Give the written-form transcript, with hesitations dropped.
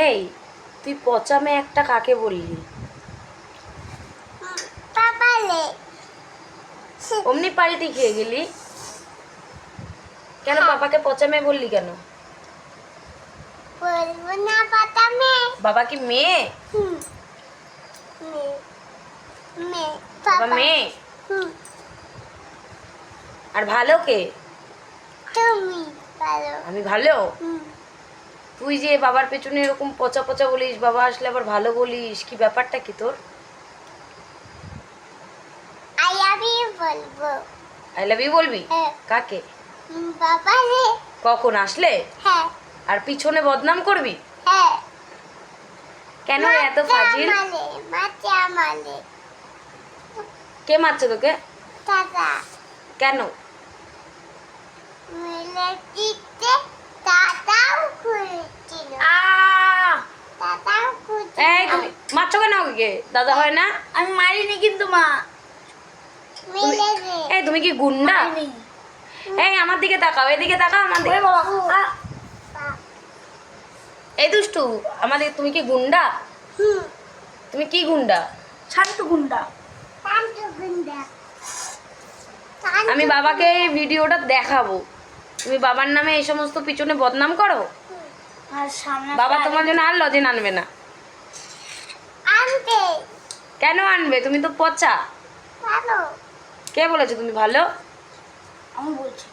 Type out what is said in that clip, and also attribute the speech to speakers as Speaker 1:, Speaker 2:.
Speaker 1: এই তুই পচা মেয়ে একটা কাকে বললি?
Speaker 2: পাপালে
Speaker 1: অমনি পাল্টি খেয়ে গেলি কেন? পাপাকে পচা মেয়ে বললি কেন?
Speaker 2: বলবো না পাতা মে
Speaker 1: বাবা কি মেয়ে?
Speaker 2: মে মে
Speaker 1: বাবা
Speaker 2: পাপা
Speaker 1: মেয়ে। আর ভালো কে?
Speaker 2: তুমি ভালো
Speaker 1: আমি ভালো? তুই যে বাবার পেছনে এরকম পচা পচা বলিস, বাবা আসলে আবার ভালো বলিস, কি ব্যাপারটা কি তোর?
Speaker 2: আই লাভ ইউ বলবো।
Speaker 1: আই লাভ ইউ বলবি?
Speaker 2: হ্যাঁ।
Speaker 1: কাকে?
Speaker 2: বাবা রে।
Speaker 1: কখন আসলে?
Speaker 2: হ্যাঁ
Speaker 1: আর পিছনে বদনাম করবি
Speaker 2: হ্যাঁ
Speaker 1: কেন রে এত ফাজিল?
Speaker 2: মাছে আমালে
Speaker 1: কে মারছে তোকে?
Speaker 2: দাদা
Speaker 1: কেন?
Speaker 2: মিলে দিতে দাদাও খুঁজছিল দাদাও খুঁজছিল।
Speaker 1: এই তুমি মারছো কেন ওকে? দাদা হয় না?
Speaker 3: আমি মারিনি কিন্তু মা।
Speaker 2: মিলে রে
Speaker 1: এই তুমি কি গুন্ডা?
Speaker 3: মারিনি।
Speaker 1: এই আমার দিকে তাকাও, এদিকে তাকাও আমার দিকে।
Speaker 3: ওরে বাবা,
Speaker 1: এই দুষ্টু, আমাদের তুমি কি গুন্ডা? তুমি কি গুন্ডা?
Speaker 3: শান্ত গুন্ডা।
Speaker 2: শান্ত গুন্ডা
Speaker 1: আমি বাবাকে এই ভিডিওটা দেখাবো। তুমি বাবার নামে এই সমস্ত পিছনে বদনাম করো।
Speaker 3: আর সামনে
Speaker 1: বাবা তোমার জন্য আর লজেন আনবে না।
Speaker 2: আনতে
Speaker 1: কেন আনবে? তুমি তো পচা।
Speaker 2: ভালো
Speaker 1: কে বলেছে তুমি ভালো?
Speaker 3: আমি বলছি